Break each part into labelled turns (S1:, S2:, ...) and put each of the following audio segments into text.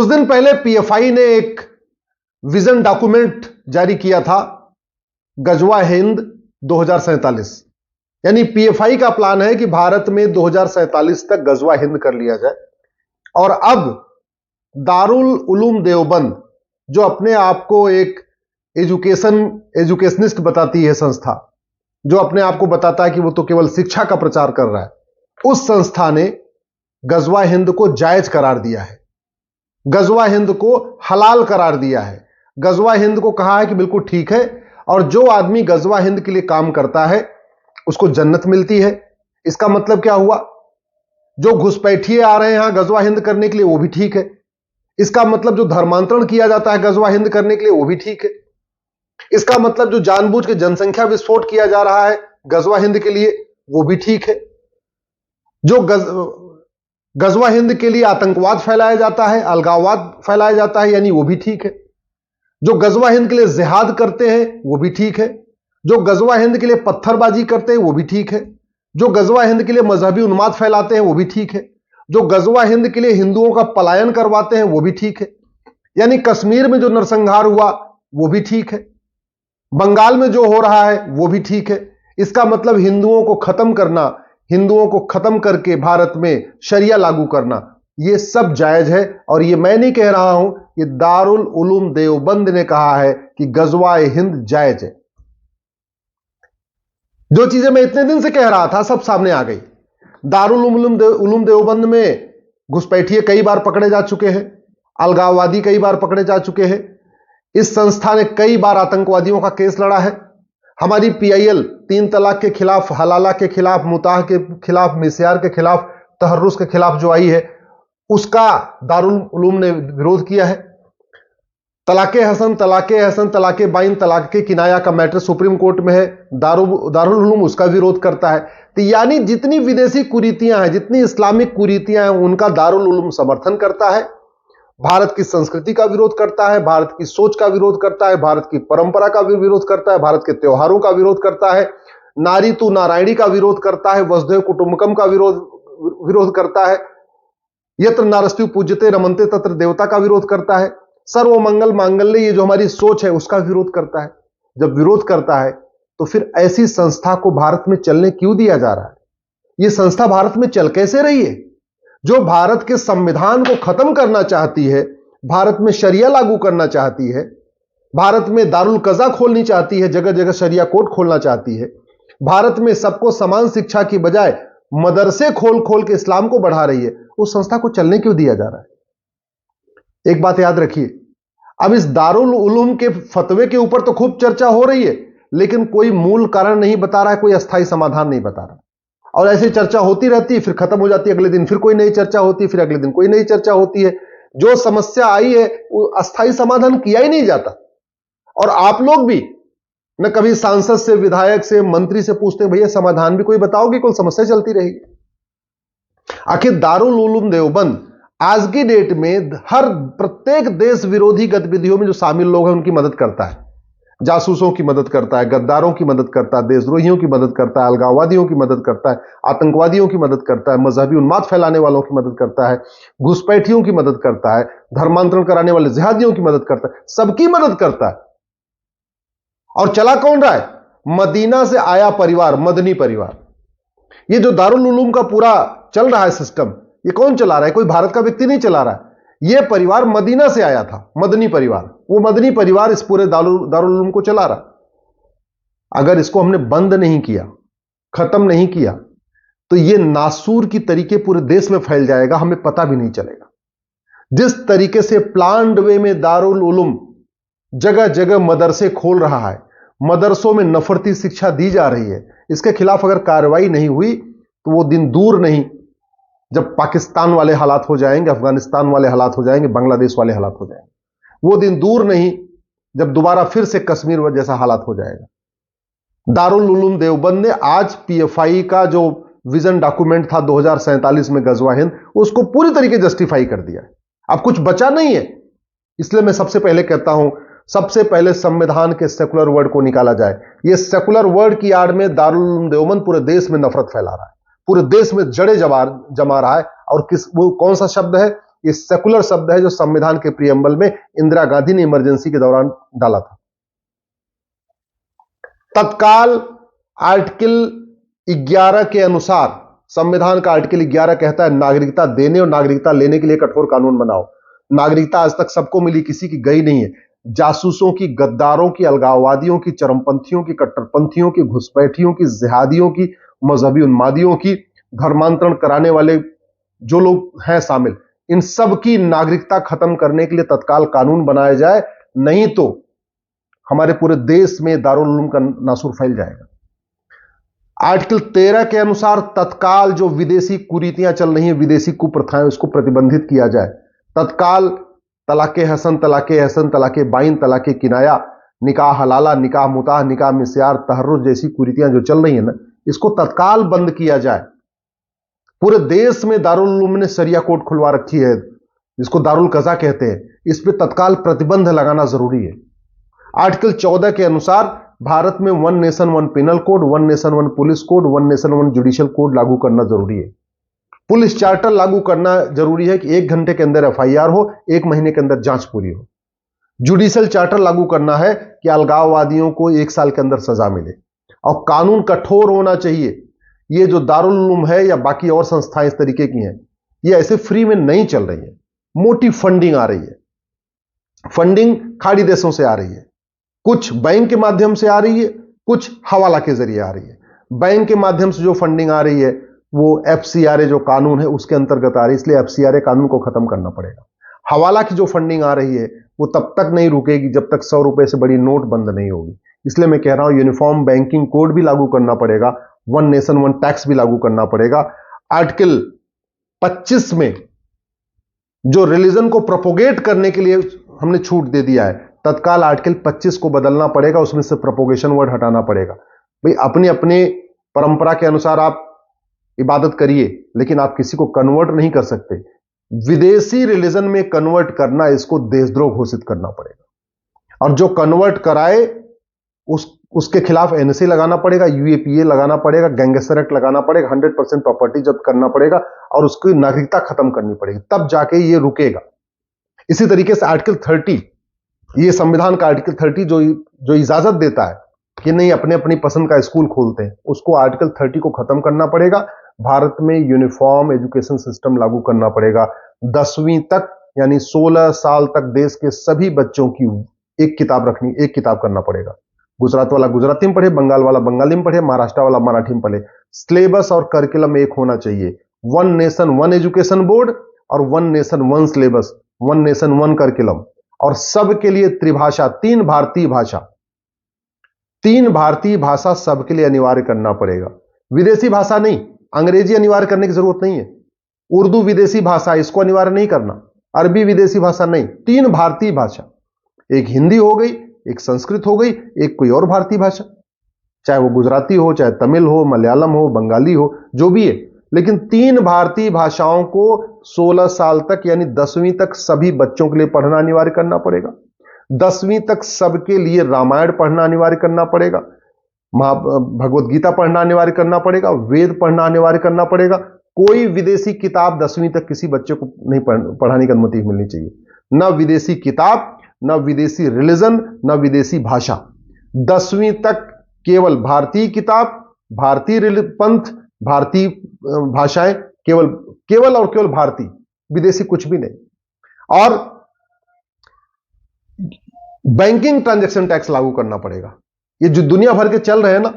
S1: कुछ दिन पहले पीएफआई ने एक विजन डॉक्यूमेंट जारी किया था, गजवा हिंद 2047। यानी पीएफआई का प्लान है कि भारत में 2047 तक गजवा हिंद कर लिया जाए। और अब दारुल उलूम देवबंद, जो अपने आप को एक एजुकेशनिस्ट बताती है संस्था, जो अपने आप को बताता है कि वो तो केवल शिक्षा का प्रचार कर रहा है, उस संस्था ने गजवा हिंद को जायज करार दिया है, गजवा हिंद को हलाल करार दिया है। गजवा हिंद को कहा है कि बिल्कुल ठीक है, और जो आदमी गजवा हिंद के लिए काम करता है उसको जन्नत मिलती है। इसका मतलब क्या हुआ? जो घुसपैठिए आ रहे हैं यहां गजवा हिंद करने के लिए, वो भी ठीक है। इसका मतलब जो धर्मांतरण किया जाता है गजवा हिंद करने के लिए, वो भी ठीक है। इसका मतलब जो जानबूझ के जनसंख्या विस्फोट किया जा रहा है गजवा हिंद के लिए, वो भी ठीक है। जो गजवा हिंद के लिए आतंकवाद फैलाया जाता है, अलगाववाद फैलाया जाता है, यानी वो भी ठीक है। जो गजवा हिंद के लिए जिहाद करते हैं वो भी ठीक है। जो गजवा हिंद के लिए पत्थरबाजी करते हैं वो भी ठीक है। जो गजवा हिंद के लिए मजहबी उन्माद फैलाते हैं वो भी ठीक है। जो गजवा हिंद के लिए हिंदुओं का पलायन करवाते हैं वो भी ठीक है। यानी कश्मीर में जो नरसंहार हुआ वो भी ठीक है, बंगाल में जो हो रहा है वो भी ठीक है। इसका मतलब हिंदुओं को खत्म करना, हिंदुओं को खत्म करके भारत में शरिया लागू करना, ये सब जायज है। और ये मैं नहीं कह रहा हूं, ये दारुल उलूम देवबंद ने कहा है कि गजवा हिंद जायज है। जो चीजें मैं इतने दिन से कह रहा था सब सामने आ गई। दारुल उलूम देवबंद में घुसपैठिए कई बार पकड़े जा चुके हैं, अलगाववादी कई बार पकड़े जा चुके हैं। इस संस्था ने कई बार आतंकवादियों का केस लड़ा है। हमारी पीआईएल 3 तलाक के खिलाफ, हलाला के खिलाफ, मुताह के खिलाफ, मिस्यार के खिलाफ, तहर्रुस के खिलाफ जो आई है, उसका दारुल उलूम ने विरोध किया है। तलाके हसन, तलाके बाइन, तलाके किनाया का मैटर सुप्रीम कोर्ट में है, दारुल उलूम उसका विरोध करता है। तो यानी जितनी विदेशी कुरीतियां हैं, जितनी इस्लामिक कुरीतियां हैं, उनका दारुल उलूम समर्थन करता है, भारत की संस्कृति का विरोध करता है, भारत की सोच का विरोध करता है, भारत की परंपरा का भी विरोध करता है, भारत के त्योहारों का विरोध करता है, नारी तू नारायणी का विरोध करता है, वसुधैव कुटुंबकम का विरोध करता है, यत्र नारस्त्यु पूज्यते रमन्ते तत्र देवता का विरोध करता है, सर्वमंगल मांगल्य, ये जो हमारी सोच है उसका विरोध करता है। जब विरोध करता है तो फिर ऐसी संस्था को भारत में चलने क्यों दिया जा रहा है? यह संस्था भारत में चल कैसे रही है? जो भारत के संविधान को खत्म करना चाहती है, भारत में शरिया लागू करना चाहती है, भारत में दारुल कज़ा खोलनी चाहती है, जगह जगह शरिया कोर्ट खोलना चाहती है, भारत में सबको समान शिक्षा की बजाय मदरसे खोल खोल के इस्लाम को बढ़ा रही है, उस संस्था को चलने क्यों दिया जा रहा है? एक बात याद रखिए, अब इस दारुल उलूम के फतवे के ऊपर तो खूब चर्चा हो रही है, लेकिन कोई मूल कारण नहीं बता रहा है, कोई अस्थायी समाधान नहीं बता रहा। और ऐसी चर्चा होती रहती है, फिर खत्म हो जाती है, अगले दिन फिर कोई नई चर्चा होती है, फिर अगले दिन कोई नई चर्चा होती है। जो समस्या आई है वो अस्थायी समाधान किया ही नहीं जाता। और आप लोग भी न कभी सांसद से, विधायक से, मंत्री से पूछते भैया समाधान भी कोई बताओगे, कोई समस्या चलती रहेगी। आखिर दारुल उलूम देवबंद आज की डेट में हर प्रत्येक देश विरोधी गतिविधियों में जो शामिल लोग हैं उनकी मदद करता है, जासूसों की मदद करता है, गद्दारों की मदद करता है, देशद्रोहियों की मदद करता है, अलगाववादियों की मदद करता है, आतंकवादियों की मदद करता है, मजहबी उन्माद फैलाने वालों की मदद करता है, घुसपैठियों की मदद करता है, धर्मांतरण कराने वाले जिहादियों की मदद करता है, सबकी मदद करता है। और चला कौन रहा है? मदीना से आया परिवार, मदनी परिवार। ये जो दारुल उलूम का पूरा चल रहा है सिस्टम, ये कौन चला रहा है? कोई भारत का व्यक्ति नहीं चला रहा है, यह परिवार मदीना से आया था, मदनी परिवार। वो मदनी परिवार इस पूरे दारुल उलूम को चला रहा। अगर इसको हमने बंद नहीं किया, खत्म नहीं किया, तो यह नासूर की तरीके पूरे देश में फैल जाएगा, हमें पता भी नहीं चलेगा। जिस तरीके से प्लान्ड वे में दारुल उलूम जगह जगह मदरसे खोल रहा है, मदरसों में नफरती शिक्षा दी जा रही है, इसके खिलाफ अगर कार्रवाई नहीं हुई तो वो दिन दूर नहीं जब पाकिस्तान वाले हालात हो जाएंगे, अफगानिस्तान वाले हालात हो जाएंगे, बांग्लादेश वाले हालात हो जाएंगे। वो दिन दूर नहीं जब दोबारा फिर से कश्मीर जैसा हालात हो जाएगा। दारुल उलूम देवबंद ने आज पीएफआई का जो विजन डॉक्यूमेंट था 2047 में गजवा हिंद, उसको पूरी तरीके जस्टिफाई कर दिया। अब कुछ बचा नहीं है। इसलिए मैं सबसे पहले कहता हूं, सबसे पहले संविधान के सेकुलर वर्ड को निकाला जाए। यह सेकुलर वर्ड की आड़ में दारुल उलूम देवबंद पूरे देश में नफरत फैला रहा है, पूरे देश में जड़े जमा रहा है। और वो कौन सा शब्द है? ये सेकुलर शब्द है जो संविधान के प्रियम्बल में इंदिरा गांधी ने इमरजेंसी के दौरान डाला था। तत्काल आर्टिकल 11 के अनुसार, संविधान का आर्टिकल 11 कहता है नागरिकता देने और नागरिकता लेने के लिए कठोर कानून बनाओ। नागरिकता आज तक सबको मिली, किसी की गई नहीं है। जासूसों की, गद्दारों की, अलगाववादियों की, चरमपंथियों की, कट्टरपंथियों की, घुसपैठियों की, जिहादियों की, मजहबी उन्मादियों की, धर्मांतरण कराने वाले जो लोग हैं शामिल, इन सब की नागरिकता खत्म करने के लिए तत्काल कानून बनाया जाए, नहीं तो हमारे पूरे देश में दारुल उलूम का नासूर फैल जाएगा। आर्टिकल 13 के अनुसार तत्काल जो विदेशी कुरीतियां चल रही हैं, विदेशी कुप्रथाएं, उसको प्रतिबंधित किया जाए। तत्काल तलाके हसन, तलाके हसन, तलाके बाइन, तलाके किनाया, निकाह हलाला, निकाह मुताह, निकाह मिस्यार, तहर्रुज जैसी कुरीतियां जो चल रही है ना, इसको तत्काल बंद किया जाए। पूरे देश में दारुल उलूम ने शरिया कोर्ट खुलवा रखी है, जिसको दारुल कज़ा कहते हैं, इस पर तत्काल प्रतिबंध लगाना जरूरी है। आर्टिकल 14 के अनुसार भारत में 1 nation 1 penal code, 1 nation 1 police code, 1 nation 1 judicial code लागू करना जरूरी है। पुलिस चार्टर लागू करना जरूरी है कि 1 घंटे के अंदर एफआईआर हो, 1 महीने के अंदर जांच पूरी हो। जुडिशियल चार्टर लागू करना है कि अलगाववादियों को 1 साल के अंदर सजा मिले, और कानून कठोर होना चाहिए। ये जो दारुल उलूम है या बाकी और संस्थाएं इस तरीके की हैं, ये ऐसे फ्री में नहीं चल रही है, मोटी फंडिंग आ रही है। फंडिंग खाड़ी देशों से आ रही है, कुछ बैंक के माध्यम से आ रही है, कुछ हवाला के जरिए आ रही है। बैंक के माध्यम से जो फंडिंग आ रही है वो एफसीआरए जो कानून है उसके अंतर्गत आ रही है, इसलिए एफसीआरए कानून को खत्म करना पड़ेगा। हवाला की जो फंडिंग आ रही है वो तब तक नहीं रुकेगी जब तक 100 रुपए से बड़ी नोट बंद नहीं होगी। इसलिए मैं कह रहा हूं यूनिफॉर्म बैंकिंग कोड भी लागू करना पड़ेगा, 1 नेशन 1 टैक्स भी लागू करना पड़ेगा। आर्टिकल 25 में जो रिलीजन को प्रोपोगेट करने के लिए हमने छूट दे दिया है, तत्काल आर्टिकल 25 को बदलना पड़ेगा, उसमें से प्रोपोगेशन वर्ड हटाना पड़ेगा। भाई अपनी अपनी परंपरा के अनुसार आप इबादत करिए, लेकिन आप किसी को कन्वर्ट नहीं कर सकते। विदेशी रिलीजन में कन्वर्ट करना, इसको देशद्रोह घोषित करना पड़ेगा, और जो कन्वर्ट कराए उसके खिलाफ एनसी लगाना पड़ेगा, यूएपीए लगाना पड़ेगा, गैंगस्टर एक्ट लगाना पड़ेगा, 100% प्रॉपर्टी जब्त करना पड़ेगा, और उसकी नागरिकता खत्म करनी पड़ेगी, तब जाके ये रुकेगा। इसी तरीके से आर्टिकल 30, ये संविधान का आर्टिकल 30 जो इजाजत देता है कि नहीं अपने अपनी पसंद का स्कूल खोलते हैं, उसको आर्टिकल 30 को खत्म करना पड़ेगा। भारत में यूनिफॉर्म एजुकेशन सिस्टम लागू करना पड़ेगा। 10वीं तक यानी 16 साल तक देश के सभी बच्चों की एक किताब करना पड़ेगा। गुजरात वाला गुजराती में पढ़े, बंगाल वाला बंगाली में पढ़े, महाराष्ट्र वाला मराठी में पढ़े। सिलेबस और करिकुलम एक होना चाहिए। 1 नेशन 1 एजुकेशन बोर्ड और 1 नेशन 1 सिलेबस, 1 नेशन 1 करिकुलम, और सबके लिए त्रिभाषा, 3 भारतीय भाषा, 3 भारतीय भाषा सबके लिए अनिवार्य करना पड़ेगा। विदेशी भाषा नहीं, अंग्रेजी अनिवार्य करने की जरूरत नहीं है। उर्दू विदेशी भाषा, इसको अनिवार्य नहीं करना। अरबी विदेशी भाषा नहीं, 3 भारतीय भाषा, एक हिंदी हो गई, एक संस्कृत हो गई, एक कोई और भारतीय भाषा, चाहे वो गुजराती हो, चाहे तमिल हो, मलयालम हो, बंगाली हो, जो भी है, लेकिन 3 भारतीय भाषाओं को 16 साल तक यानी 10वीं तक सभी बच्चों के लिए पढ़ना अनिवार्य करना पड़ेगा। 10वीं तक सबके लिए रामायण पढ़ना अनिवार्य करना पड़ेगा, भगवत गीता पढ़ना अनिवार्य करना पड़ेगा, वेद पढ़ना अनिवार्य करना पड़ेगा। कोई विदेशी किताब 10वीं तक किसी बच्चे को नहीं पढ़ाने की अनुमति मिलनी चाहिए। न विदेशी किताब, न विदेशी रिलीजन, न विदेशी भाषा। 10वीं तक केवल भारतीय किताब, भारतीय पंथ, भारतीय भाषाएं, केवल और केवल भारतीय, विदेशी कुछ भी नहीं। और बैंकिंग ट्रांजैक्शन टैक्स लागू करना पड़ेगा। ये जो दुनिया भर के चल रहे हैं ना,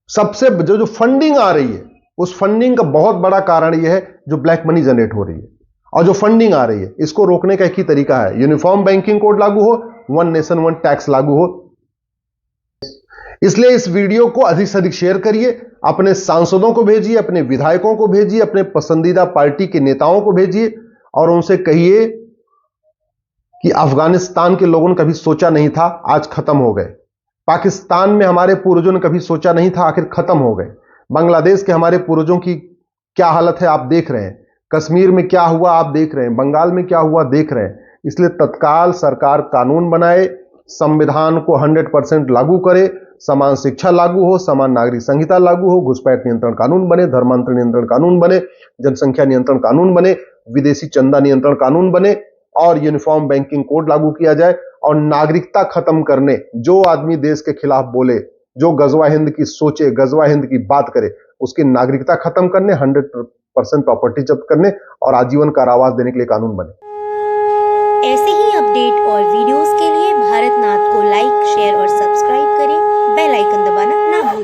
S1: सबसे जो फंडिंग आ रही है, उस फंडिंग का बहुत बड़ा कारण यह है जो ब्लैक मनी जनरेट हो रही है, और जो फंडिंग आ रही है, इसको रोकने का एक ही तरीका है, यूनिफॉर्म बैंकिंग कोड लागू हो, 1 नेशन 1 टैक्स लागू हो। इसलिए इस वीडियो को अधिक से अधिक शेयर करिए, अपने सांसदों को भेजिए, अपने विधायकों को भेजिए, अपने पसंदीदा पार्टी के नेताओं को भेजिए, और उनसे कहिए कि अफगानिस्तान के लोगों ने कभी सोचा नहीं था, आज खत्म हो गए। पाकिस्तान में हमारे पूर्वजों ने कभी सोचा नहीं था, आखिर खत्म हो गए। बांग्लादेश के हमारे पूर्वजों की क्या हालत है आप देख रहे हैं, कश्मीर में क्या हुआ आप देख रहे हैं, बंगाल में क्या हुआ देख रहे हैं। इसलिए तत्काल सरकार कानून बनाए, संविधान को 100% लागू करे, समान शिक्षा लागू हो, समान नागरिक संहिता लागू हो, घुसपैठ नियंत्रण कानून बने, धर्मांतर नियंत्रण कानून बने, जनसंख्या नियंत्रण कानून बने, विदेशी चंदा नियंत्रण कानून बने और यूनिफॉर्म बैंकिंग कोड लागू किया जाए और नागरिकता खत्म करने, जो आदमी देश के खिलाफ बोले, जो गजवा हिंद की सोचे, गजवा हिंद की बात करे, उसकी नागरिकता खत्म करने, 100% प्रॉपर्टी जब्त करने और आजीवन कारावास देने के लिए कानून बने।
S2: ऐसे ही अपडेट और वीडियोस के लिए भारतनाथ को लाइक, शेयर और सब्सक्राइब करें। बेल आइकन दबाना ना भूलें।